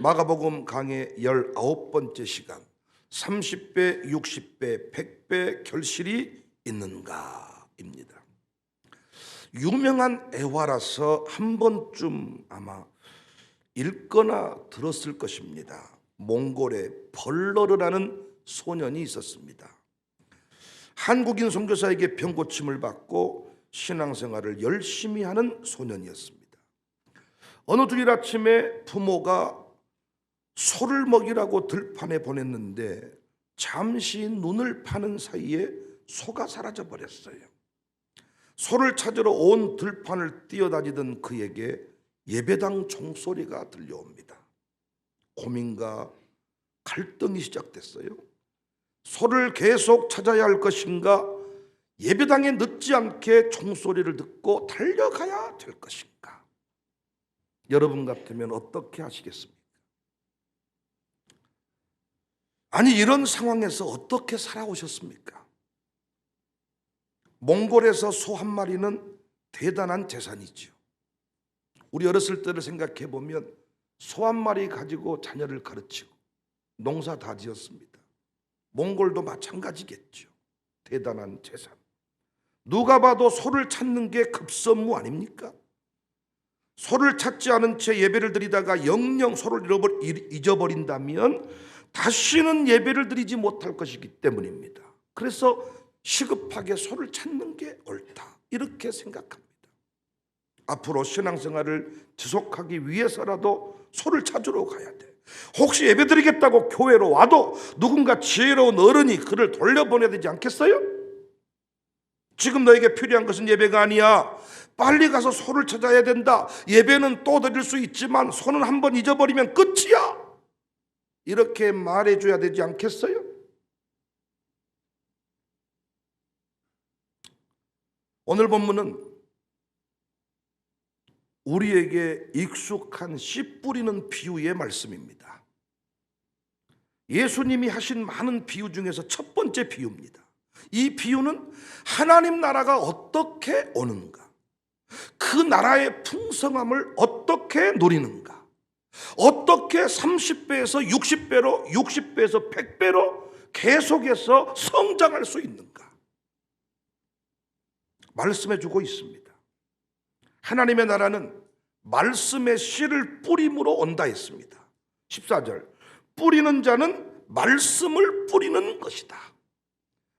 마가복음 강의 19번째 시간, 30배, 60배, 100배 결실이 있는가입니다. 유명한 애화라서 한 번쯤 아마 읽거나 들었을 것입니다. 몽골에 벌러르라는 소년이 있었습니다. 한국인 선교사에게 병고침을 받고 신앙생활을 열심히 하는 소년이었습니다. 어느 주일 아침에 부모가 소를 먹이라고 들판에 보냈는데 잠시 눈을 파는 사이에 소가 사라져 버렸어요. 소를 찾으러 온 들판을 뛰어다니던 그에게 예배당 종소리가 들려옵니다. 고민과 갈등이 시작됐어요. 소를 계속 찾아야 할 것인가, 예배당에 늦지 않게 종소리를 듣고 달려가야 될 것인가. 여러분 같으면 어떻게 하시겠습니까? 아니, 이런 상황에서 어떻게 살아오셨습니까? 몽골에서 소 한 마리는 대단한 재산이죠. 우리 어렸을 때를 생각해 보면 소 한 마리 가지고 자녀를 가르치고 농사 다 지었습니다. 몽골도 마찬가지겠죠. 대단한 재산. 누가 봐도 소를 찾는 게 급선무 아닙니까? 소를 찾지 않은 채 예배를 드리다가 영영 소를 잊어버린다면 다시는 예배를 드리지 못할 것이기 때문입니다. 그래서 시급하게 소를 찾는 게 옳다, 이렇게 생각합니다. 앞으로 신앙생활을 지속하기 위해서라도 소를 찾으러 가야 돼. 혹시 예배 드리겠다고 교회로 와도 누군가 지혜로운 어른이 그를 돌려보내야 되지 않겠어요? 지금 너에게 필요한 것은 예배가 아니야. 빨리 가서 소를 찾아야 된다. 예배는 또 드릴 수 있지만 소는 한번 잊어버리면 끝이야. 이렇게 말해줘야 되지 않겠어요? 오늘 본문은 우리에게 익숙한 씨 뿌리는 비유의 말씀입니다. 예수님이 하신 많은 비유 중에서 첫 번째 비유입니다. 이 비유는 하나님 나라가 어떻게 오는가, 그 나라의 풍성함을 어떻게 누리는가, 어떻게 30배에서 60배로, 60배에서 100배로 계속해서 성장할 수 있는가 말씀해 주고 있습니다. 하나님의 나라는 말씀의 씨를 뿌림으로 온다 했습니다. 14절, 뿌리는 자는 말씀을 뿌리는 것이다.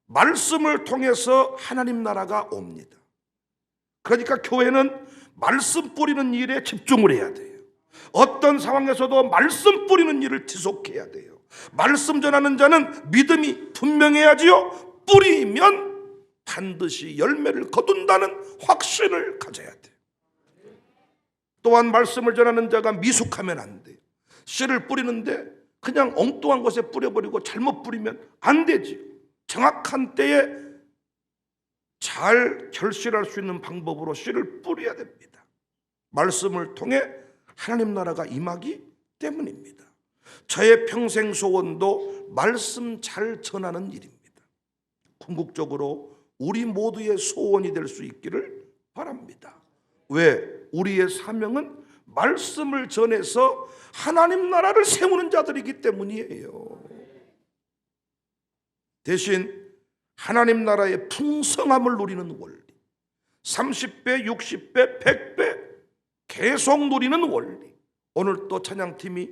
말씀을 통해서 하나님 나라가 옵니다. 그러니까 교회는 말씀 뿌리는 일에 집중을 해야 돼요. 어떤 상황에서도 말씀 뿌리는 일을 지속해야 돼요. 말씀 전하는 자는 믿음이 분명해야지요. 뿌리면 반드시 열매를 거둔다는 확신을 가져야 돼요. 또한 말씀을 전하는 자가 미숙하면 안 돼요. 씨를 뿌리는데 그냥 엉뚱한 곳에 뿌려버리고 잘못 뿌리면 안 되지. 정확한 때에 잘 결실할 수 있는 방법으로 씨를 뿌려야 됩니다. 말씀을 통해 하나님 나라가 임하기 때문입니다. 저의 평생 소원도 말씀 잘 전하는 일입니다. 궁극적으로 우리 모두의 소원이 될 수 있기를 바랍니다. 왜? 우리의 사명은 말씀을 전해서 하나님 나라를 세우는 자들이기 때문이에요. 대신 하나님 나라의 풍성함을 누리는 원리, 30배, 60배, 100배 계속 누리는 원리. 오늘 또 찬양팀이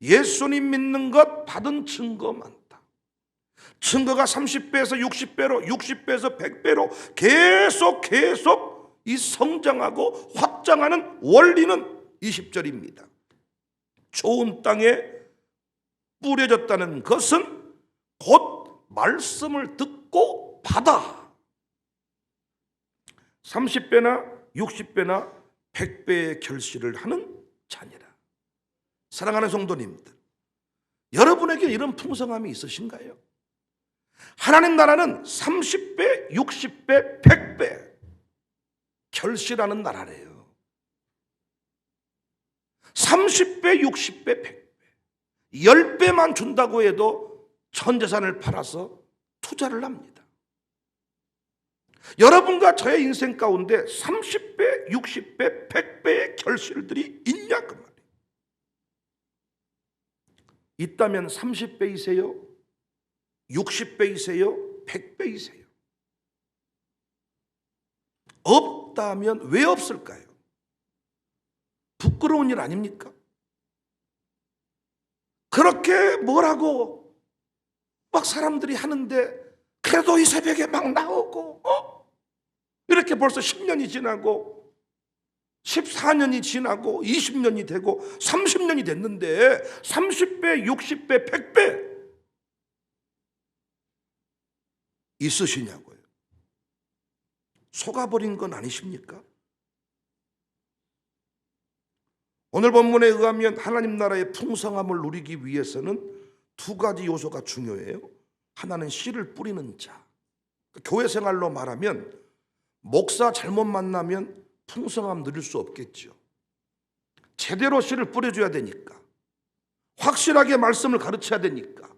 예수님 믿는 것 받은 증거 많다. 증거가 30배에서 60배로, 60배에서 100배로 계속 이 성장하고 확장하는 원리는 20절입니다. 좋은 땅에 뿌려졌다는 것은 곧 말씀을 듣고 받아 30배나 60배나 100배의 결실을 하는 자니라. 사랑하는 성도님들, 여러분에게 이런 풍성함이 있으신가요? 하나님 나라는 30배, 60배, 100배 결실하는 나라래요. 30배, 60배, 100배 10배만 준다고 해도 전 재산을 팔아서 투자를 합니다. 여러분과 저의 인생 가운데 30배, 60배, 100배의 결실들이 있냐 그 말이에요. 있다면 30배이세요? 60배이세요? 100배이세요? 없다면 왜 없을까요? 부끄러운 일 아닙니까? 그렇게 뭐라고 막 사람들이 하는데 그래도 이 새벽에 막 나오고 이렇게 벌써 10년이 지나고 14년이 지나고 20년이 되고 30년이 됐는데 30배, 60배, 100배 있으시냐고요. 속아버린 건 아니십니까? 오늘 본문에 의하면 하나님 나라의 풍성함을 누리기 위해서는 두 가지 요소가 중요해요. 하나는 씨를 뿌리는 자. 교회 생활로 말하면 목사 잘못 만나면 풍성함 누릴 수 없겠죠. 제대로 씨를 뿌려줘야 되니까, 확실하게 말씀을 가르쳐야 되니까,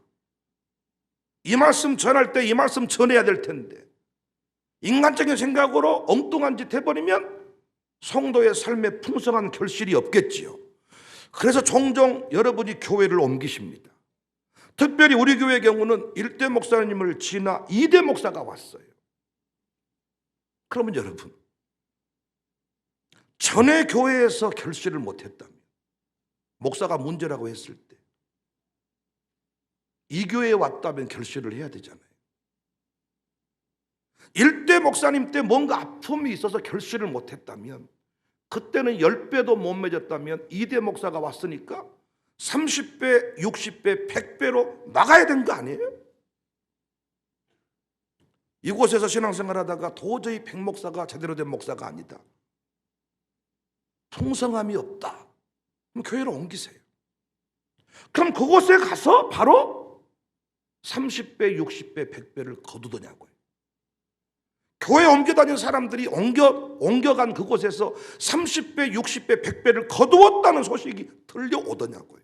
이 말씀 전할 때 이 말씀 전해야 될 텐데 인간적인 생각으로 엉뚱한 짓 해버리면 성도의 삶에 풍성한 결실이 없겠지요. 그래서 종종 여러분이 교회를 옮기십니다. 특별히 우리 교회의 경우는 1대 목사님을 지나 2대 목사가 왔어요. 그러면 여러분, 전에 교회에서 결실을 못했다면, 목사가 문제라고 했을 때 이 교회에 왔다면 결실을 해야 되잖아요. 1대 목사님 때 뭔가 아픔이 있어서 결실을 못했다면, 그때는 10배도 못 맺었다면 2대 목사가 왔으니까 30배, 60배, 100배로 나가야 된 거 아니에요? 이곳에서 신앙생활 하다가 도저히 백목사가 제대로 된 목사가 아니다, 풍성함이 없다, 그럼 교회로 옮기세요. 그럼 그곳에 가서 바로 30배, 60배, 100배를 거두더냐고요. 교회 옮겨다닌 사람들이 옮겨간 그곳에서 30배, 60배, 100배를 거두었다는 소식이 들려오더냐고요.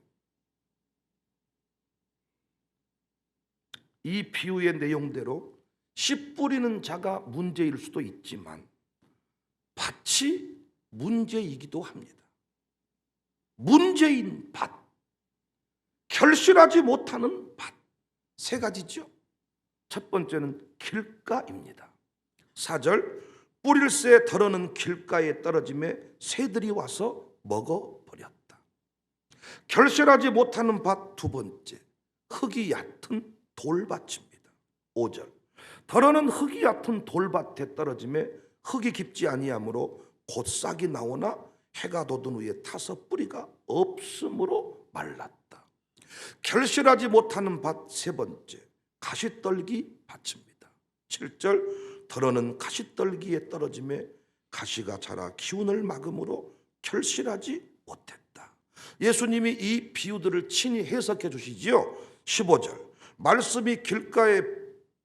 이 비유의 내용대로 씨 뿌리는 자가 문제일 수도 있지만 밭이 문제이기도 합니다. 문제인 밭, 결실하지 못하는 밭, 세 가지죠. 첫 번째는 길가입니다. 4절, 뿌릴새 덜어는 길가에 떨어짐에 새들이 와서 먹어버렸다. 결실하지 못하는 밭 두 번째, 흙이 얕은 돌밭입니다. 5절, 덜어는 흙이 얕은 돌밭에 떨어짐에 흙이 깊지 아니하므로 곧 싹이 나오나 해가 돋은 후에 타서 뿌리가 없으므로 말랐다. 결실하지 못하는 밭 세 번째, 가시떨기 밭입니다. 7절, 덜어는 가시떨기에 떨어짐에 가시가 자라 기운을 막음으로 결실하지 못했다. 예수님이 이 비유들을 친히 해석해 주시지요. 15절, 말씀이 길가에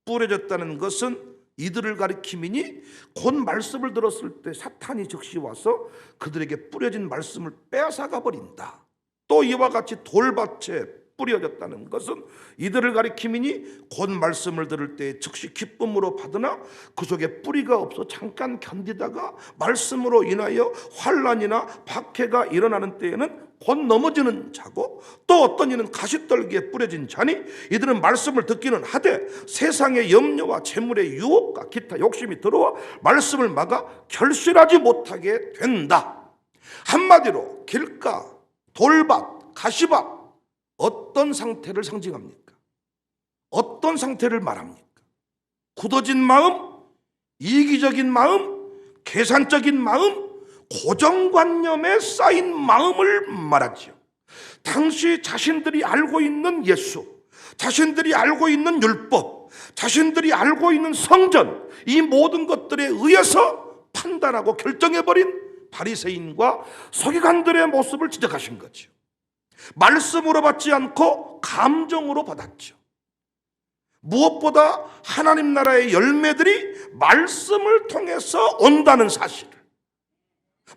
뿌려졌다는 것은 이들을 가리킴이니 곧 말씀을 들었을 때 사탄이 즉시 와서 그들에게 뿌려진 말씀을 빼앗아가 버린다. 또 이와 같이 돌밭에 뿌려졌다는 것은 이들을 가리킴이니 곧 말씀을 들을 때 즉시 기쁨으로 받으나 그 속에 뿌리가 없어 잠깐 견디다가 말씀으로 인하여 환난이나 박해가 일어나는 때에는 곧 넘어지는 자고, 또 어떤 이는 가시떨기에 뿌려진 자니 이들은 말씀을 듣기는 하되 세상의 염려와 재물의 유혹과 기타 욕심이 들어와 말씀을 막아 결실하지 못하게 된다. 한마디로 길가, 돌밭, 가시밭, 어떤 상태를 상징합니까? 어떤 상태를 말합니까? 굳어진 마음, 이기적인 마음, 계산적인 마음, 고정관념에 쌓인 마음을 말하지요. 당시 자신들이 알고 있는 예수, 자신들이 알고 있는 율법, 자신들이 알고 있는 성전, 이 모든 것들에 의해서 판단하고 결정해버린 바리새인과 서기관들의 모습을 지적하신 거죠. 말씀으로 받지 않고 감정으로 받았죠. 무엇보다 하나님 나라의 열매들이 말씀을 통해서 온다는 사실을,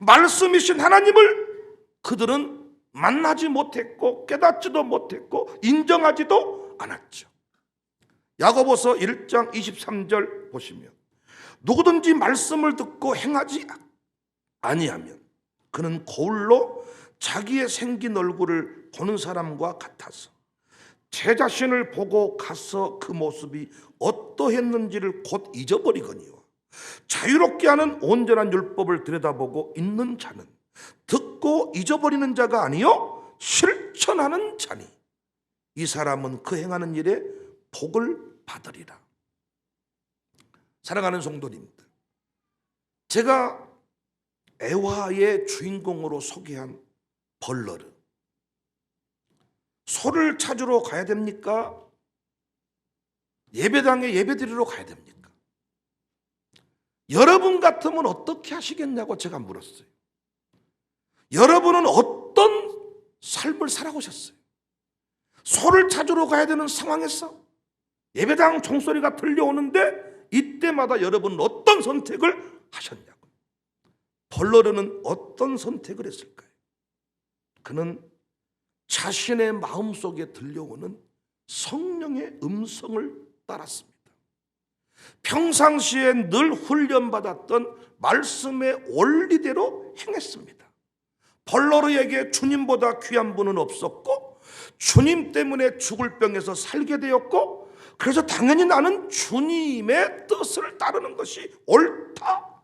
말씀이신 하나님을 그들은 만나지 못했고 깨닫지도 못했고 인정하지도 않았죠. 야고보서 1장 23절 보시면, 누구든지 말씀을 듣고 행하지 아니하면 그는 거울로 자기의 생긴 얼굴을 보는 사람과 같아서 제 자신을 보고 가서 그 모습이 어떠했는지를 곧 잊어버리거니와 자유롭게 하는 온전한 율법을 들여다보고 있는 자는 듣고 잊어버리는 자가 아니요 실천하는 자니 이 사람은 그 행하는 일에 복을 받으리라. 사랑하는 성도님들, 제가 애화의 주인공으로 소개한 벌러르, 소를 찾으러 가야 됩니까? 예배당에 예배드리러 가야 됩니까? 여러분 같으면 어떻게 하시겠냐고 제가 물었어요. 여러분은 어떤 삶을 살아오셨어요? 소를 찾으러 가야 되는 상황에서 예배당 종소리가 들려오는데 이때마다 여러분은 어떤 선택을 하셨냐고요. 벌러르는 어떤 선택을 했을까요? 그는 자신의 마음속에 들려오는 성령의 음성을 따랐습니다. 평상시에 늘 훈련받았던 말씀의 원리대로 행했습니다. 벌러르에게 주님보다 귀한 분은 없었고 주님 때문에 죽을 병에서 살게 되었고 그래서 당연히 나는 주님의 뜻을 따르는 것이 옳다.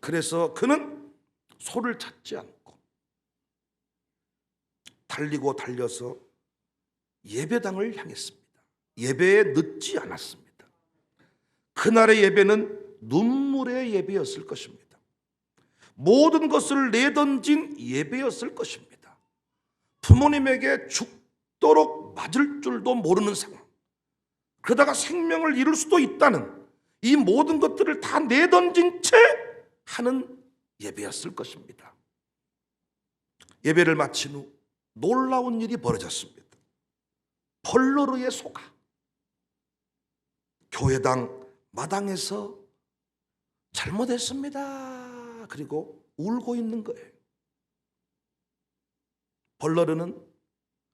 그래서 그는 소를 찾지 않고 달리고 달려서 예배당을 향했습니다. 예배에 늦지 않았습니다. 그날의 예배는 눈물의 예배였을 것입니다. 모든 것을 내던진 예배였을 것입니다. 부모님에게 죽도록 맞을 줄도 모르는 상황, 그러다가 생명을 잃을 수도 있다는 이 모든 것들을 다 내던진 채 하는 예배였을 것입니다. 예배를 마친 후 놀라운 일이 벌어졌습니다. 벌러르의 소가 교회당 마당에서 잘못했습니다. 그리고 울고 있는 거예요. 벌러르는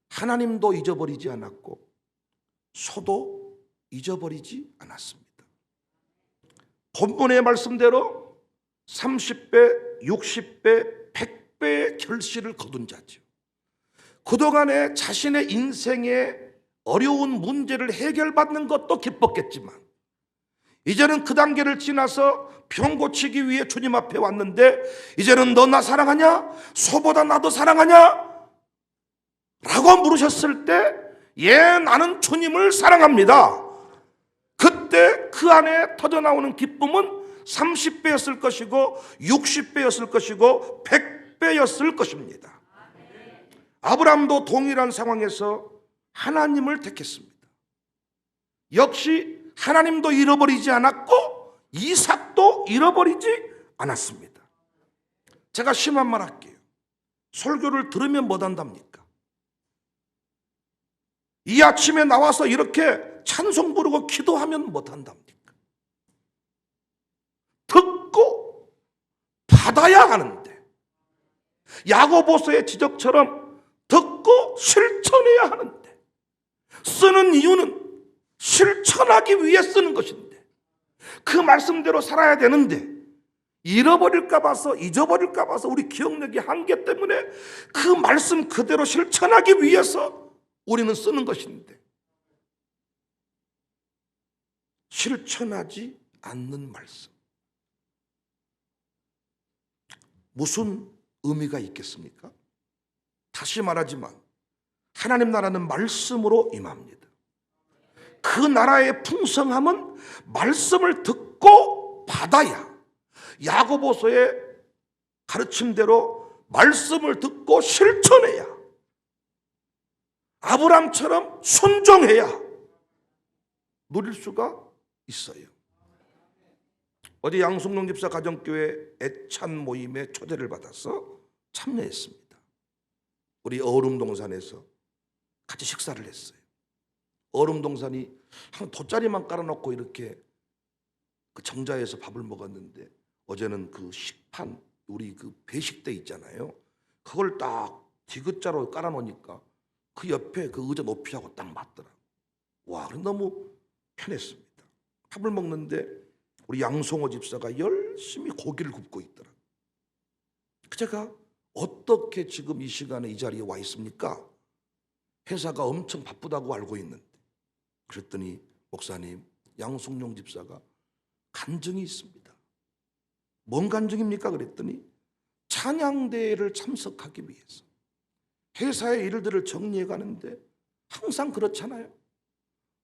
하나님도 잊어버리지 않았고 소도 잊어버리지 않았습니다. 본문의 말씀대로 30배, 60배, 100배의 결실을 거둔 자죠. 그동안에 자신의 인생에 어려운 문제를 해결받는 것도 기뻤겠지만 이제는 그 단계를 지나서 병 고치기 위해 주님 앞에 왔는데 이제는 너 나 사랑하냐? 소보다 나도 사랑하냐? 라고 물으셨을 때 예, 나는 주님을 사랑합니다. 그때 그 안에 터져나오는 기쁨은 30배였을 것이고 60배였을 것이고 100배였을 것입니다. 아브라함도 동일한 상황에서 하나님을 택했습니다. 역시 하나님도 잃어버리지 않았고 이삭도 잃어버리지 않았습니다. 제가 심한 말 할게요. 설교를 들으면 못한답니까? 이 아침에 나와서 이렇게 찬송 부르고 기도하면 못한답니까? 듣고 받아야 하는데 야고보서의 지적처럼 듣고 실천해야 하는데 쓰는 이유는 실천하기 위해 쓰는 것인데 그 말씀대로 살아야 되는데 잃어버릴까 봐서 잊어버릴까 봐서 우리 기억력이 한계 때문에 그 말씀 그대로 실천하기 위해서 우리는 쓰는 것인데 실천하지 않는 말씀 무슨 의미가 있겠습니까? 다시 말하지만 하나님 나라는 말씀으로 임합니다. 그 나라의 풍성함은 말씀을 듣고 받아야 야고보서의 가르침대로 말씀을 듣고 실천해야 아브람처럼 순종해야 누릴 수가 있어요. 어제 양승룡 집사 가정교회 애찬 모임에 초대를 받아서 참여했습니다. 우리 어음동산에서 같이 식사를 했어요. 어음동산이 한 돗자리만 깔아놓고 이렇게 그 정자에서 밥을 먹었는데 어제는 그 식판 우리 그 배식대 있잖아요. 그걸 딱 디귿자로 깔아놓으니까 그 옆에 그 의자 높이하고 딱 맞더라. 와, 너무 편했습니다. 밥을 먹는데 우리 양송호 집사가 열심히 고기를 굽고 있더라. 제가 어떻게 지금 이 시간에 이 자리에 와 있습니까? 회사가 엄청 바쁘다고 알고 있는데, 그랬더니 목사님, 양송용 집사가 간증이 있습니다. 뭔 간증입니까? 그랬더니 찬양대회를 참석하기 위해서 회사의 일들을 정리해 가는데 항상 그렇잖아요.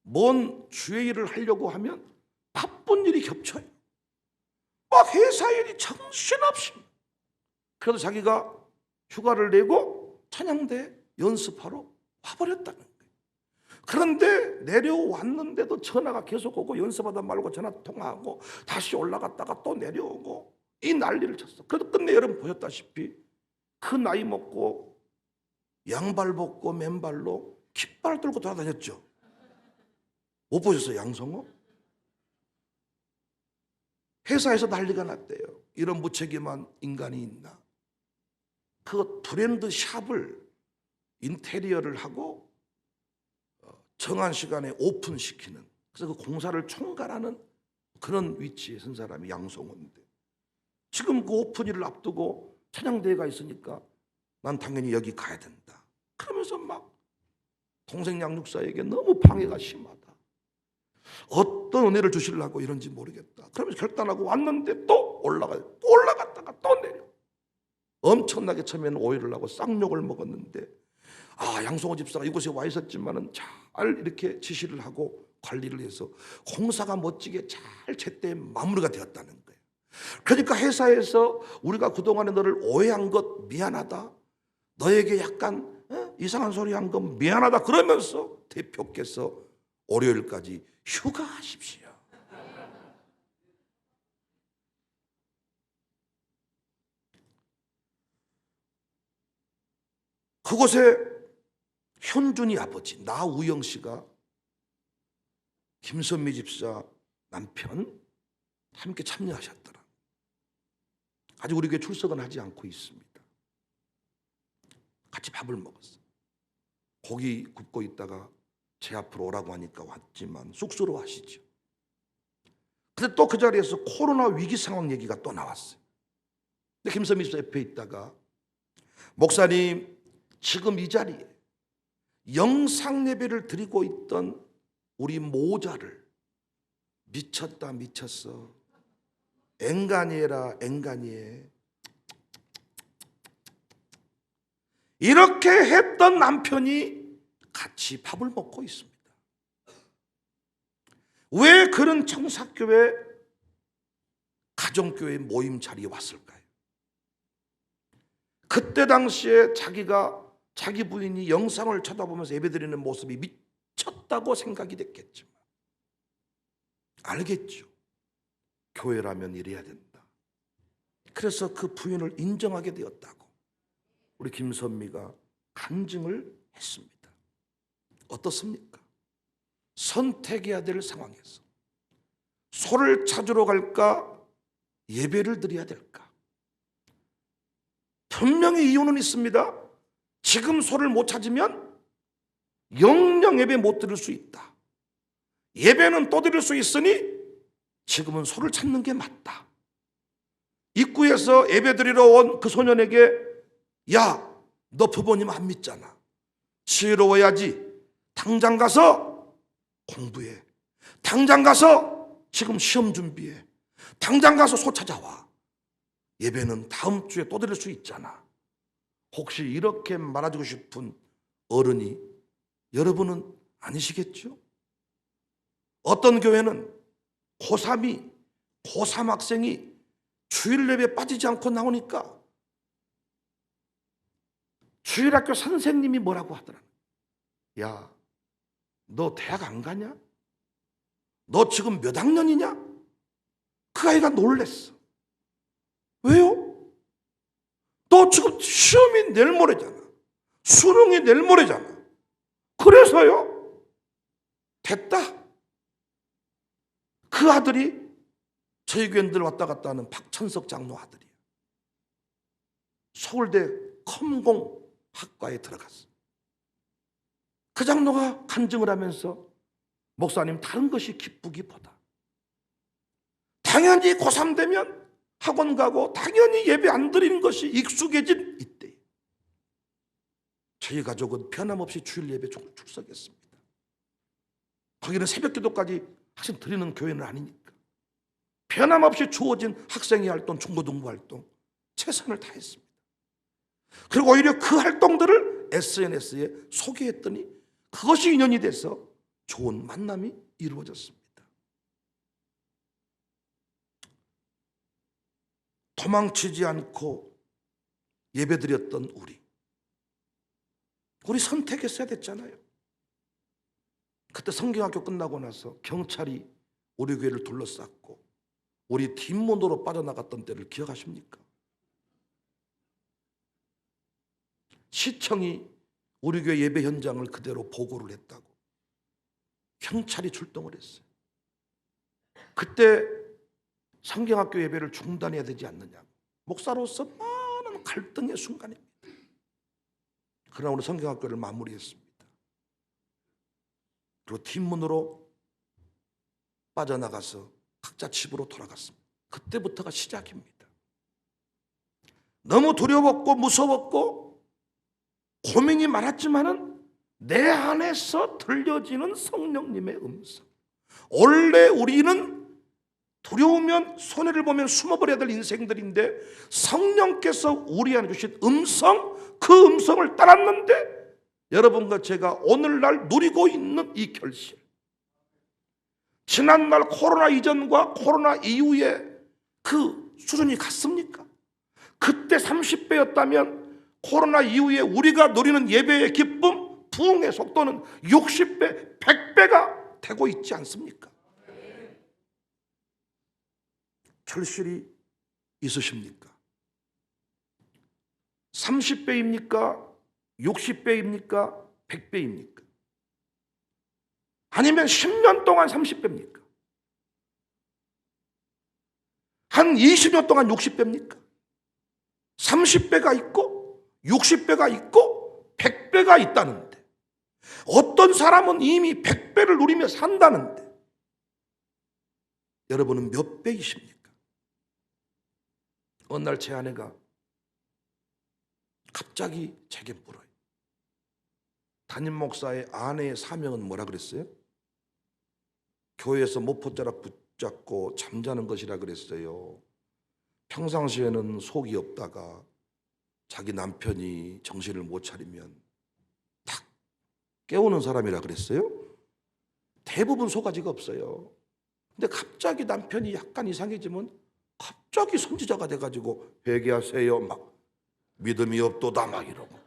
뭔 주의 일을 하려고 하면 바쁜 일이 겹쳐요. 막 회사 일이 정신없이. 그래도 자기가 휴가를 내고 찬양대 연습하러 와버렸다는 거예요. 그런데 내려왔는데도 전화가 계속 오고, 연습하다 말고 전화 통화하고 다시 올라갔다가 또 내려오고, 이 난리를 쳤어. 그래도 끝내 여러분 보셨다시피 그 나이 먹고 양발 벗고 맨발로 깃발 들고 돌아다녔죠. 못 보셨어요, 양성호? 회사에서 난리가 났대요. 이런 무책임한 인간이 있나. 그 브랜드 샵을 인테리어를 하고 정한 시간에 오픈시키는, 그래서 그 공사를 총괄하는 그런 위치에 선 사람이 양성호인데, 지금 그 오픈일을 앞두고 찬양대회가 있으니까 난 당연히 여기 가야 된다 그러면서 막 동생 양육사에게 너무 방해가 심하다, 어떤 은혜를 주시려고 이런지 모르겠다 그러면서 결단하고 왔는데 또 올라갔다가 또 내려. 엄청나게 처음에는 오해를 하고 쌍욕을 먹었는데, 양성호 집사가 이곳에 와 있었지만은 잘 이렇게 지시를 하고 관리를 해서 공사가 멋지게 잘 제때 마무리가 되었다는 거예요. 그러니까 회사에서 우리가 그동안에 너를 오해한 것 미안하다, 너에게 약간 이상한 소리 한 것 미안하다 그러면서 대표께서 월요일까지 휴가하십시오. 그곳에 현준이 아버지 나우영 씨가 김선미 집사 남편 함께 참여하셨더라. 아직 우리 교회 출석은 하지 않고 있습니다. 같이 밥을 먹었어요. 고기 굽고 있다가 제 앞으로 오라고 하니까 왔지만 쑥스러워하시죠. 근데 또 그 자리에서 코로나 위기 상황 얘기가 또 나왔어요. 근데 김선미 집사 옆에 있다가, 목사님, 지금 이 자리에 영상 예배를 드리고 있던 우리 모자를 미쳤다 미쳤어, 앵간이해라 앵간이해, 이렇게 했던 남편이 같이 밥을 먹고 있습니다. 왜 그런 청사교회 가정교회 모임 자리에 왔을까요? 그때 당시에 자기 부인이 영상을 쳐다보면서 예배드리는 모습이 미쳤다고 생각이 됐겠지만, 알겠죠. 교회라면 이래야 된다. 그래서 그 부인을 인정하게 되었다고 우리 김선미가 간증을 했습니다. 어떻습니까? 선택해야 될 상황에서 소를 찾으러 갈까, 예배를 드려야 될까? 분명히 이유는 있습니다. 지금 소를 못 찾으면 영영 예배 못 드릴 수 있다. 예배는 또 드릴 수 있으니 지금은 소를 찾는 게 맞다. 입구에서 예배 드리러 온 그 소년에게, 야, 너 부모님 안 믿잖아. 지혜로워야지. 당장 가서 공부해. 당장 가서 지금 시험 준비해. 당장 가서 소 찾아와. 예배는 다음 주에 또 드릴 수 있잖아. 혹시 이렇게 말해주고 싶은 어른이 여러분은 아니시겠죠? 어떤 교회는 고3이, 고3 학생이 주일 예배 빠지지 않고 나오니까 주일학교 선생님이 뭐라고 하더라. 야, 너 대학 안 가냐? 너 지금 몇 학년이냐? 그 아이가 놀랬어. 왜요? 너 지금 시험이 내일 모레잖아. 수능이 내일 모레잖아. 그래서요? 됐다. 그 아들이 저희 교회들 왔다 갔다 하는 박천석 장로 아들이야. 서울대 컴공학과에 들어갔어. 그 장로가 간증을 하면서, 목사님, 다른 것이 기쁘기보다 당연히 고3 되면 학원 가고 당연히 예배 안 드리는 것이 익숙해진 이때 저희 가족은 변함없이 주일 예배 출석했습니다. 거기는 새벽 기도까지 학생 드리는 교회는 아니니까 변함없이 주어진 학생회 활동, 중고등부 활동 최선을 다했습니다. 그리고 오히려 그 활동들을 SNS에 소개했더니 그것이 인연이 돼서 좋은 만남이 이루어졌습니다. 도망치지 않고 예배드렸던 우리 선택했어야 됐잖아요. 그때 성경학교 끝나고 나서 경찰이 우리 교회를 둘러쌌고 우리 뒷문으로 빠져나갔던 때를 기억하십니까? 시청이 우리 교회 예배 현장을 그대로 보고를 했다고 경찰이 출동을 했어요. 그때 성경학교 예배를 중단해야 되지 않느냐, 목사로서 많은 갈등의 순간입니다. 그러나 우리 성경학교를 마무리했습니다. 그리고 뒷문으로 빠져나가서 각자 집으로 돌아갔습니다. 그때부터가 시작입니다. 너무 두려웠고 무서웠고 고민이 많았지만은 내 안에서 들려지는 성령님의 음성. 원래 우리는 두려우면 손해를 보면 숨어버려야 될 인생들인데 성령께서 우리 안에 주신 음성, 그 음성을 따랐는데 여러분과 제가 오늘날 누리고 있는 이 결실, 지난날 코로나 이전과 코로나 이후에 그 수준이 같습니까? 그때 30배였다면 코로나 이후에 우리가 누리는 예배의 기쁨, 부흥의 속도는 60배, 100배가 되고 있지 않습니까? 결실이 있으십니까? 30배입니까? 60배입니까? 100배입니까? 아니면 10년 동안 30배입니까? 한 20년 동안 60배입니까? 30배가 있고 60배가 있고 100배가 있다는데 어떤 사람은 이미 100배를 누리며 산다는데 여러분은 몇 배이십니까? 어느 날 제 아내가 갑자기 제게 물어요. 담임 목사의 아내의 사명은 뭐라 그랬어요? 교회에서 모포자락 붙잡고 잠자는 것이라 그랬어요. 평상시에는 속이 없다가 자기 남편이 정신을 못 차리면 탁 깨우는 사람이라 그랬어요. 대부분 소가지가 없어요. 근데 갑자기 남편이 약간 이상해지면 갑자기 선지자가 돼가지고 회개하세요 막 믿음이 없도다 막 이러고,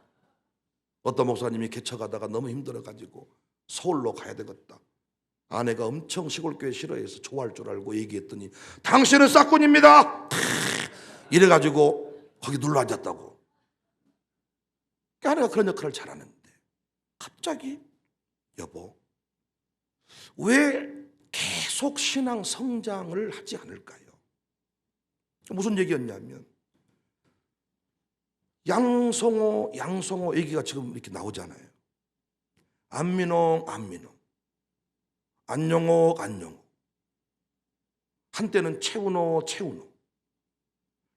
어떤 목사님이 개척하다가 너무 힘들어가지고 서울로 가야 되겠다. 아내가 엄청 시골교회 싫어해서 좋아할 줄 알고 얘기했더니 당신은 싹군입니다 이래가지고 거기 눌러 앉았다고. 아내가 그런 역할을 잘하는데 갑자기 여보 왜 계속 신앙 성장을 하지 않을까요? 무슨 얘기였냐면 양성호 얘기가 지금 이렇게 나오잖아요. 안민홍 안영옥 한때는 채운호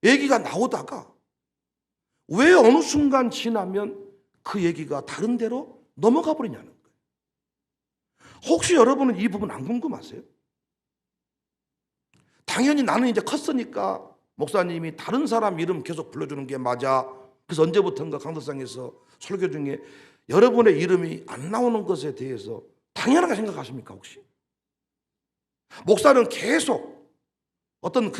얘기가 나오다가 왜 어느 순간 지나면 그 얘기가 다른 데로 넘어가 버리냐는 거예요. 혹시 여러분은 이 부분 안 궁금하세요? 당연히 나는 이제 컸으니까 목사님이 다른 사람 이름 계속 불러주는 게 맞아. 그래서 언제부턴가 강덕상에서 설교 중에 여러분의 이름이 안 나오는 것에 대해서 당연하게 생각하십니까 혹시? 목사는 계속 어떤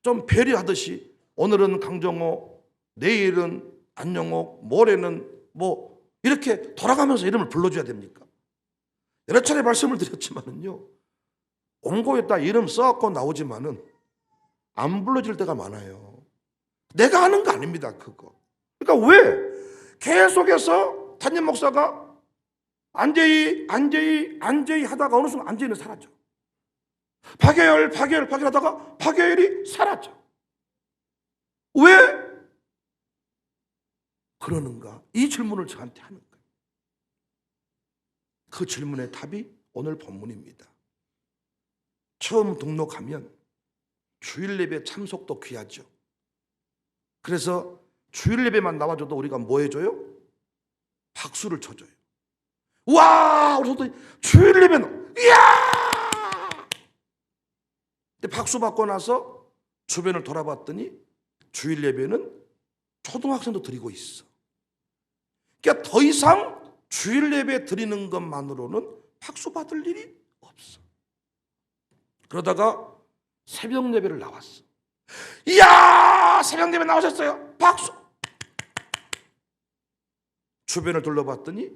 좀 배려하듯이 오늘은 강정호, 내일은 안영옥, 모레는 뭐 이렇게 돌아가면서 이름을 불러줘야 됩니까? 여러 차례 말씀을 드렸지만은요, 원고에다 이름 써갖고 나오지만은 안 불러질 때가 많아요. 내가 하는 거 아닙니다 그거. 그러니까 왜 계속해서 담임 목사가 안재희 하다가 어느 순간 안재희는 사라져. 박예열 하다가 박예열이 사라져. 왜 그러는가? 이 질문을 저한테 하는 거예요. 그 질문의 답이 오늘 본문입니다. 처음 등록하면 주일 예배 참석도 귀하죠. 그래서 주일 예배만 나와줘도 우리가 뭐 해줘요? 박수를 쳐줘요. 와! 우리 성도님 주일 예배는 이야! 근데 박수 받고 나서 주변을 돌아봤더니 주일 예배는 초등학생도 드리고 있어. 그러니까 더 이상 주일 예배 드리는 것만으로는 박수 받을 일이 없어. 그러다가 새벽 예배를 나왔어. 이야! 새벽 예배 나오셨어요. 박수! 주변을 둘러봤더니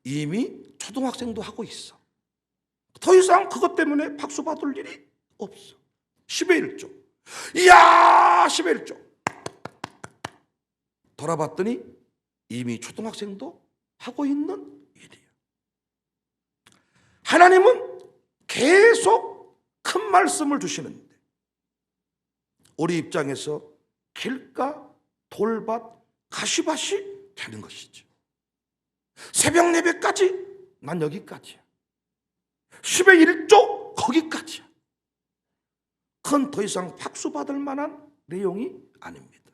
이미 초등학생도 하고 있어. 더 이상 그것 때문에 박수 받을 일이 없어. 10의 1조. 이야! 10의 1조. 돌아봤더니 이미 초등학생도 하고 있는 일이야. 하나님은 계속 큰 말씀을 주시는데 우리 입장에서 길가, 돌밭, 가시밭이 되는 것이죠. 새벽 예배까지 난 여기까지야. 10의 1조 거기까지야. 그건 더 이상 박수 받을 만한 내용이 아닙니다.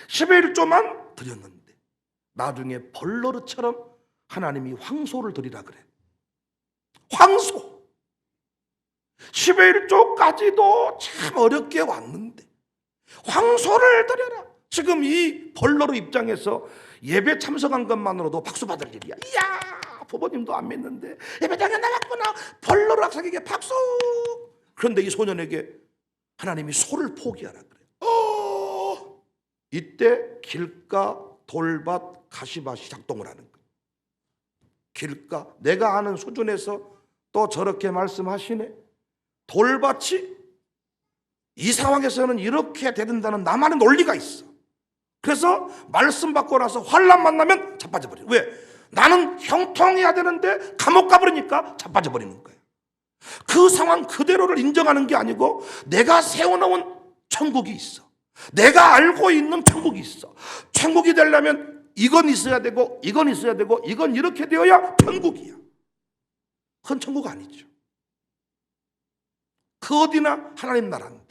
10의 1조만 드렸는데 나중에 벌러르처럼 하나님이 황소를 드리라 그래. 황소! 10의 1조까지도 참 어렵게 왔는데 황소를 드려라. 지금 이 벌러르 입장에서 예배 참석한 것만으로도 박수 받을 일이야. 이야! 부모님도 안 믿는데 예배당에 나갔구나. 벌러르 학생에게 박수! 그런데 이 소년에게 하나님이 소를 포기하라 그래요. 이때 길가, 돌밭, 가시밭이 작동을 하는 거예요. 길가, 내가 아는 수준에서 또 저렇게 말씀하시네. 돌밭이 이 상황에서는 이렇게 되는다는 나만의 논리가 있어. 그래서 말씀 받고 나서 환난 만나면 자빠져 버려. 왜? 나는 형통해야 되는데 감옥 가버리니까 자빠져 버리는 거예요. 그 상황 그대로를 인정하는 게 아니고 내가 세워놓은 천국이 있어. 내가 알고 있는 천국이 있어. 천국이 되려면 이건 있어야 되고 이건 있어야 되고 이건 이렇게 되어야 천국이야. 그건 천국 아니죠. 그 어디나 하나님 나라인데.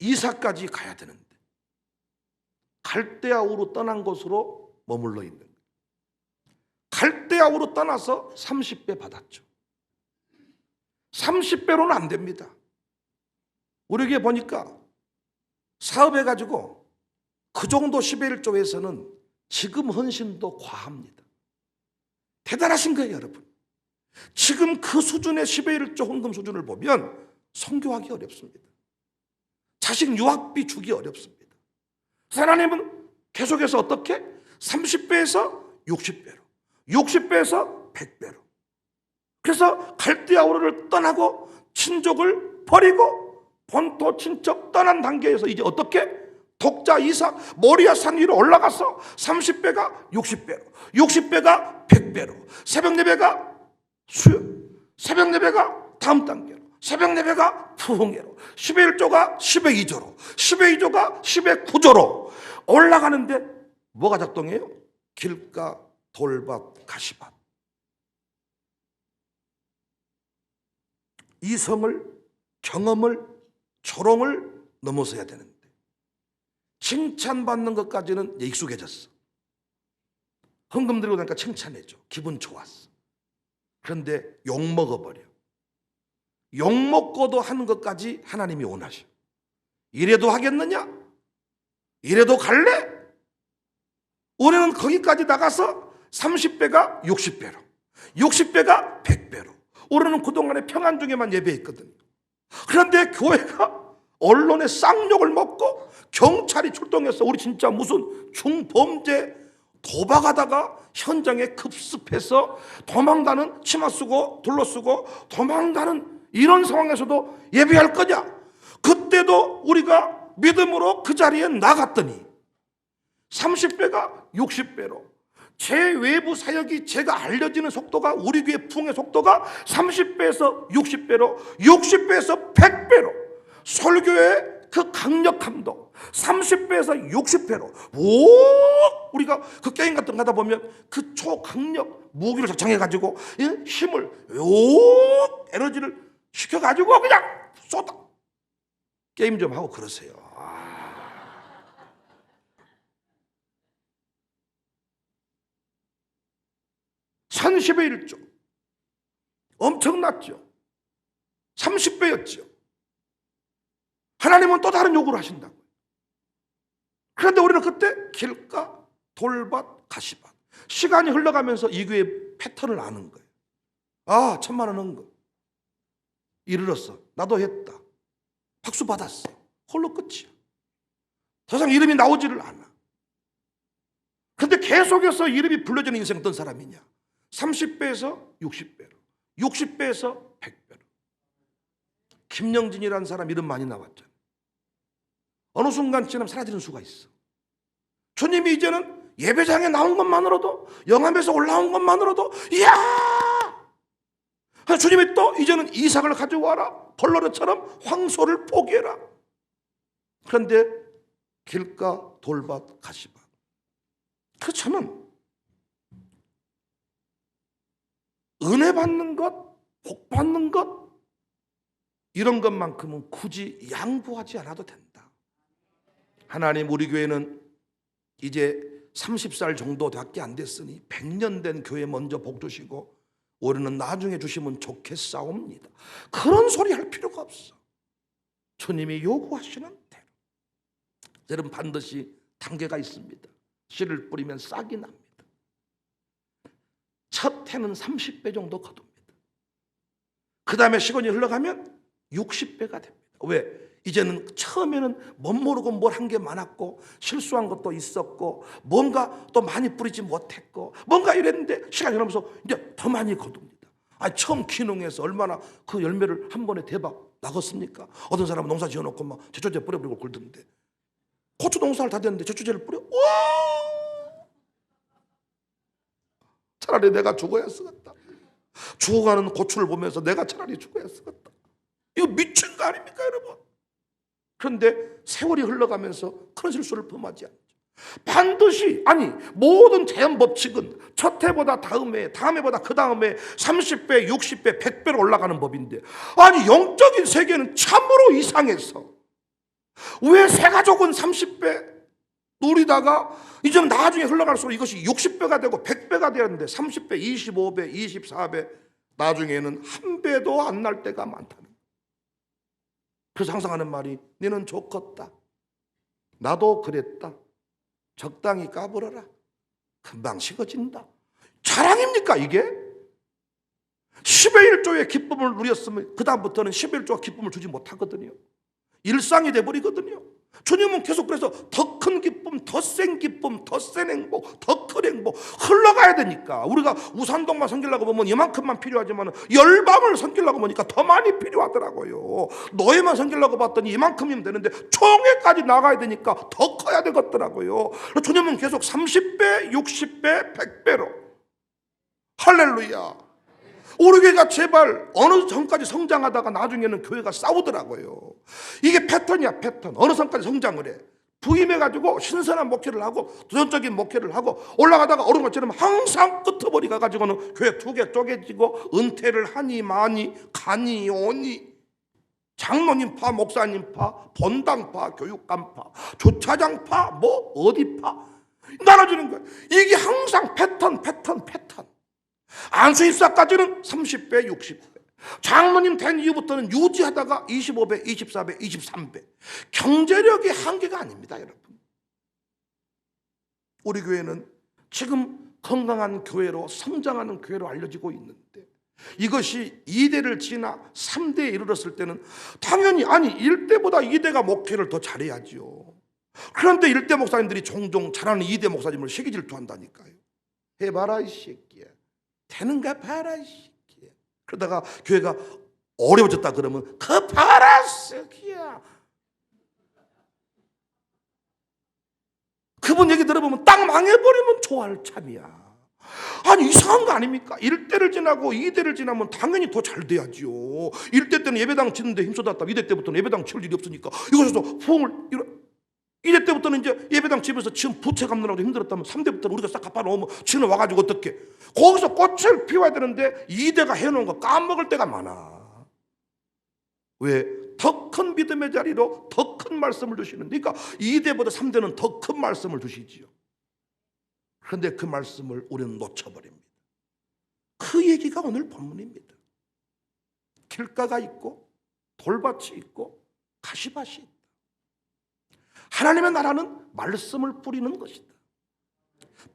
이사까지 가야 되는데 갈대아우로 떠난 곳으로 머물러 있는 거예요. 갈대아우로 떠나서 30배 받았죠. 30배로는 안 됩니다. 우리에게 보니까 사업해가지고 그 정도 10의 1조에서는 지금 헌신도 과합니다. 대단하신 거예요, 여러분. 지금 그 수준의 10의 1조 헌금 수준을 보면 선교하기 어렵습니다. 자식 유학비 주기 어렵습니다. 하나님은 계속해서 어떻게? 30배에서 60배로, 60배에서 100배로. 그래서 갈대아우르를 떠나고 친족을 버리고 본토 친척 떠난 단계에서 이제 어떻게? 독자 이삭 모리아 산 위로 올라가서 30배가 60배로, 60배가 100배로, 새벽 예배가 수요, 새벽 예배가 다음 단계로, 새벽 예배가 부흥회로, 10의 1조가 10의 2조로, 10의 2조가 10의 9조로 올라가는데 뭐가 작동해요? 길가, 돌밭, 가시밭. 이성을, 경험을, 조롱을 넘어서야 되는데 칭찬받는 것까지는 익숙해졌어. 헌금 드리고 나니까 칭찬해줘. 기분 좋았어. 그런데 욕먹어버려. 욕먹고도 하는 것까지 하나님이 원하셔. 이래도 하겠느냐? 이래도 갈래? 우리는 거기까지 나가서 30배가 60배로, 60배가 100배로. 우리는 그동안에 평안 중에만 예배했거든요. 그런데 교회가 언론의 쌍욕을 먹고 경찰이 출동해서 우리 진짜 무슨 중범죄 도박하다가 현장에 급습해서 도망가는, 치마 쓰고 둘러쓰고 도망가는 이런 상황에서도 예배할 거냐? 그때도 우리가 믿음으로 그 자리에 나갔더니 30배가 60배로 제 외부 사역이 제가 알려지는 속도가, 우리 교회 부흥의 속도가 30배에서 60배로, 60배에서 100배로, 설교의 그 강력함도 30배에서 60배로, 우리가 그 게임 같은 거 하다 보면 그 초강력 무기를 작정해가지고 힘을 에너지를 시켜가지고 그냥 쏟아. 게임 좀 하고 그러세요. 천십의 1조. 엄청났죠. 30배였죠. 하나님은 또 다른 요구를 하신다고. 그런데 우리는 그때 길가, 돌밭, 가시밭. 시간이 흘러가면서 이 교회의 패턴을 아는 거예요. 아, 1,000만 원 얻은 거. 이르렀어. 나도 했다. 박수 받았어. 홀로 끝이야. 더 이상 이름이 나오지를 않아. 그런데 계속해서 이름이 불려지는 인생 어떤 사람이냐? 30배에서 60배로, 60배에서 100배로. 김영진이라는 사람 이름 많이 나왔잖아요. 어느 순간 지나면 사라지는 수가 있어. 주님이 이제는 예배장에 나온 것만으로도, 영암에서 올라온 것만으로도, 이야! 주님이 또 이제는 이삭을 가져와라. 벌러르처럼 황소를 포기해라. 그런데 길가, 돌밭, 가시밭. 그 저는 은혜 받는 것, 복 받는 것, 이런 것만큼은 굳이 양보하지 않아도 된다. 하나님, 우리 교회는 이제 30살 정도밖에 안 됐으니 100년 된 교회 먼저 복 주시고 우리는 나중에 주시면 좋겠사옵니다. 그런 소리 할 필요가 없어. 주님이 요구하시는 대로. 여러분, 반드시 단계가 있습니다. 씨를 뿌리면 싹이 납니다. 첫 해는 30배 정도 거둡니다. 그 다음에 시간이 흘러가면 60배가 됩니다. 왜? 이제는 처음에는 못 모르고 뭘 한 게 많았고 실수한 것도 있었고 뭔가 또 많이 뿌리지 못했고 뭔가 이랬는데 시간이 흐르면서 이제 더 많이 거둡니다. 아니, 처음 귀농해서 얼마나 그 열매를 한 번에 대박 나겠습니까? 어떤 사람은 농사 지어놓고 막 제초제 뿌려버리고 굴던데, 고추 농사를 다 됐는데 제초제를 뿌려? 와! 차라리 내가 죽어야 쓰겠다. 죽어가는 고추를 보면서 내가 차라리 죽어야 쓰겠다. 이거 미친 거 아닙니까, 여러분? 그런데 세월이 흘러가면서 그런 실수를 범하지 않죠. 반드시, 아니, 모든 자연 법칙은 첫 해보다 다음 해, 다음 해보다 그 다음 해 30배, 60배, 100배로 올라가는 법인데, 아니, 영적인 세계는 참으로 이상해서 왜 새가족은 30배 누리다가 이제 나중에 흘러갈수록 이것이 60배가 되고 100배가 되었는데 30배, 25배, 24배, 나중에는 한 배도 안 날 때가 많다는 거예요. 그래서 항상 하는 말이, 너는 좋겠다. 나도 그랬다. 적당히 까불어라. 금방 식어진다. 자랑입니까 이게? 10의 1조의 기쁨을 누렸으면 그 다음부터는 10의 1조가 기쁨을 주지 못하거든요. 일상이 돼버리거든요. 주님은 계속 그래서 더 큰 기쁨, 더 센 기쁨, 더 센 행복, 더 큰 행복 흘러가야 되니까. 우리가 우산동만 섬기려고 보면 이만큼만 필요하지만 열방을 섬기려고 보니까 더 많이 필요하더라고요. 노예만 섬기려고 봤더니 이만큼이면 되는데 총회까지 나가야 되니까 더 커야 되겠더라고요. 주님은 계속 30배, 60배, 100배로. 할렐루야. 우리 교회가 제발 어느 선까지 성장하다가 나중에는 교회가 싸우더라고요. 이게 패턴이야, 패턴. 어느 선까지 성장을 해. 부임해가지고 신선한 목회를 하고 도전적인 목회를 하고 올라가다가 어느 것처럼 항상 끄트머리 가가지고는 교회 두 개 쪼개지고 은퇴를 하니 마니 가니 오니 장로님파, 목사님파, 본당파, 교육감파, 주차장파, 뭐 어디파 나눠주는 거야. 이게 항상 패턴. 안수입사까지는 30배, 60배. 장로님 된 이후부터는 유지하다가 25배, 24배, 23배. 경제력이 한계가 아닙니다, 여러분. 우리 교회는 지금 건강한 교회로, 성장하는 교회로 알려지고 있는데, 이것이 2대를 지나 3대에 이르렀을 때는 당연히, 아니 1대보다 2대가 목회를 더 잘해야지요. 그런데 1대 목사님들이 종종 잘하는 2대 목사님을 시기 질투한다니까요. 해봐라 이 새끼야, 되는가 봐라 이 새끼야. 그러다가 교회가 어려워졌다 그러면 그 봐라 새끼야. 그분 얘기 들어보면 딱 망해버리면 좋아할 참이야. 아니 이상한 거 아닙니까? 1대를 지나고 2대를 지나면 당연히 더 잘 돼야지요. 1대 때는 예배당 짓는데 힘쏟았다. 2대 때부터는 예배당 치울 일이 없으니까 이것에서 부흥을 2대 때부터는 이제 예배당 집에서 지금 부채 갚느라고 힘들었다면 3대부터는 우리가 싹 갚아놓으면 지금 와가지고 어떻게 거기서 꽃을 피워야 되는데 2대가 해놓은 거 까먹을 때가 많아. 왜? 더 큰 믿음의 자리로 더 큰 말씀을 주시는, 그러니까 2대보다 3대는 더 큰 말씀을 주시지요. 그런데 그 말씀을 우리는 놓쳐버립니다. 그 얘기가 오늘 본문입니다. 길가가 있고 돌밭이 있고 가시밭이 있다. 하나님의 나라는 말씀을 뿌리는 것이다.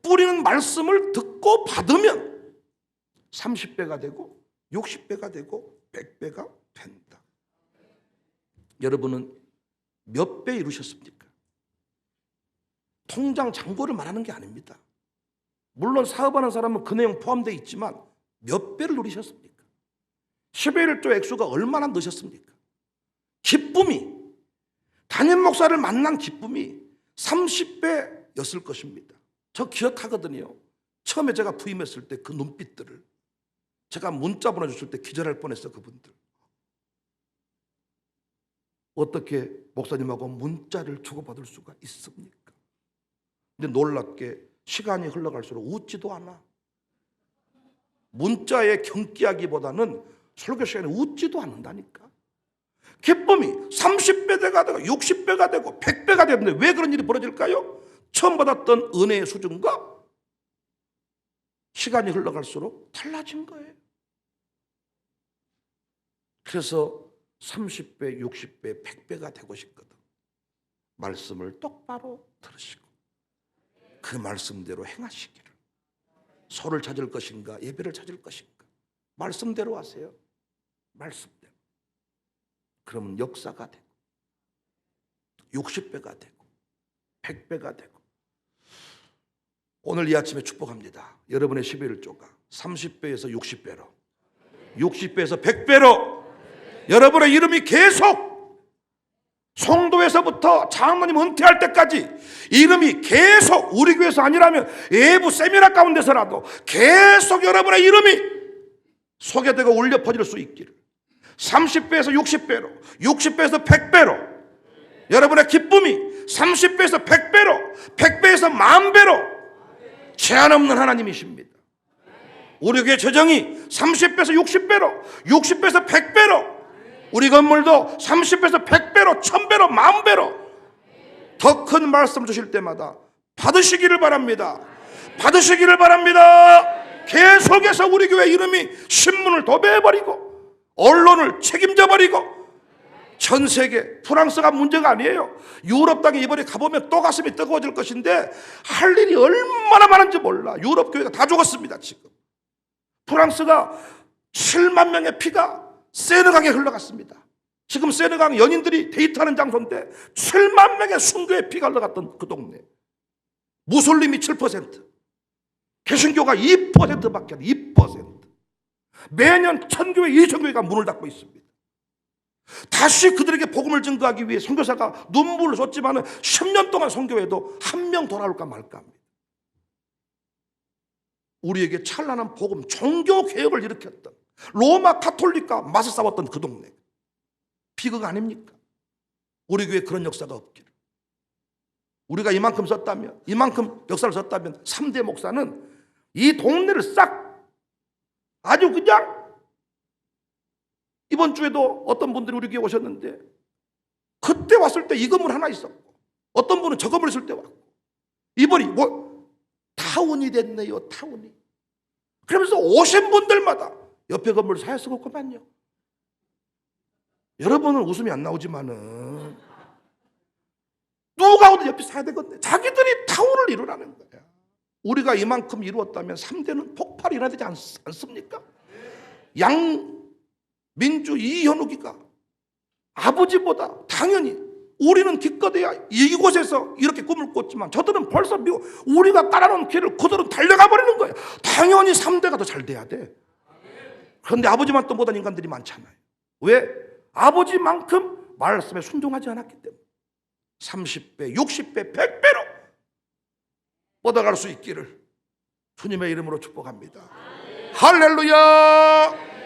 뿌리는 말씀을 듣고 받으면 30배가 되고 60배가 되고 100배가 된다. 여러분은 몇 배 이루셨습니까? 통장 잔고를 말하는 게 아닙니다. 물론 사업하는 사람은 그 내용 포함되어 있지만 몇 배를 누리셨습니까? 10의 1조 액수가 얼마나 넣으셨습니까? 기쁨이, 담임 목사를 만난 기쁨이 30배였을 것입니다. 저 기억하거든요. 처음에 제가 부임했을 때 그 눈빛들을, 제가 문자 보내줬을 때 기절할 뻔했어. 그분들 어떻게 목사님하고 문자를 주고받을 수가 있습니까? 근데 놀랍게 시간이 흘러갈수록 웃지도 않아. 문자에 경기하기보다는 설교 시간에 웃지도 않는다니까. 기쁨이 30배가 되고 60배가 되고 100배가 되는데 왜 그런 일이 벌어질까요? 처음 받았던 은혜의 수준과 시간이 흘러갈수록 달라진 거예요. 그래서 30배, 60배, 100배가 되고 싶거든. 말씀을 똑바로 들으시고 그 말씀대로 행하시기를. 소를 찾을 것인가 예배를 찾을 것인가, 말씀대로 하세요. 말씀대로. 그러면 역사가 되고 60배가 되고 100배가 되고. 오늘 이 아침에 축복합니다. 여러분의 11조가 30배에서 60배로, 60배에서 100배로 여러분의 이름이 계속 송도에서부터 장로님 은퇴할 때까지 이름이 계속, 우리 교회에서 아니라면 외부 세미나 가운데서라도 계속 여러분의 이름이 소개되고 울려 퍼질 수 있기를. 30배에서 60배로, 60배에서 100배로 여러분의 기쁨이 30배에서 100배로, 100배에서 10,000배로 제한 없는 하나님이십니다. 우리 교회 재정이 30배에서 60배로, 60배에서 100배로, 우리 건물도 30배에서 100배로, 1000배로, 10,000배로 더 큰 말씀 주실 때마다 받으시기를 바랍니다. 받으시기를 바랍니다. 계속해서 우리 교회 이름이 신문을 도배해버리고 언론을 책임져버리고, 전 세계, 프랑스가 문제가 아니에요. 유럽 땅에 이번에 가보면 또 가슴이 뜨거워질 것인데 할 일이 얼마나 많은지 몰라. 유럽 교회가 다 죽었습니다. 지금 프랑스가 7만 명의 피가 세느강에 흘러갔습니다. 지금 세느강 연인들이 데이트하는 장소인데 7만 명의 순교의 피가 흘러갔던 그 동네. 무슬림이 7%, 개신교가 2%밖에 안 돼. 2%. 매년 1000교회, 2000교회가 문을 닫고 있습니다. 다시 그들에게 복음을 증거하기 위해 선교사가 눈물을 쏟지만 10년 동안 선교해도 한 명 돌아올까 말까 합니다. 우리에게 찬란한 복음, 종교 개혁을 일으켰던 로마 카톨릭과 맞서 싸웠던 그 동네, 비극 아닙니까? 우리 교회에 그런 역사가 없기를. 우리가 이만큼 썼다면, 이만큼 역사를 썼다면 3대 목사는 이 동네를 싹 아주 그냥, 이번 주에도 어떤 분들이 우리 교회 오셨는데 그때 왔을 때 이 건물 하나 있었고 어떤 분은 저 건물 있을 때 왔고, 이번이 뭐 타운이 됐네요. 타운이. 그러면서 오신 분들마다 옆에 건물 사야 쓰겠구만요. 여러분은 웃음이 안 나오지만은 누가 오든 옆에 사야 되거든요. 자기들이 타운을 이루라는 거야. 우리가 이만큼 이루었다면 3대는 폭발이 일어나야 되지 않습니까? 양민주 이현욱이가 아버지보다 당연히, 우리는 기껏해야 이곳에서 이렇게 꿈을 꿨지만 저들은 벌써 우리가 깔아놓은 길을 그들은 달려가 버리는 거예요. 당연히 3대가 더 잘 돼야 돼. 그런데 아버지만 또 못한 인간들이 많잖아요. 왜? 아버지만큼 말씀에 순종하지 않았기 때문에. 30배, 60배, 100배로 뻗어갈 수 있기를 주님의 이름으로 축복합니다. 할렐루야.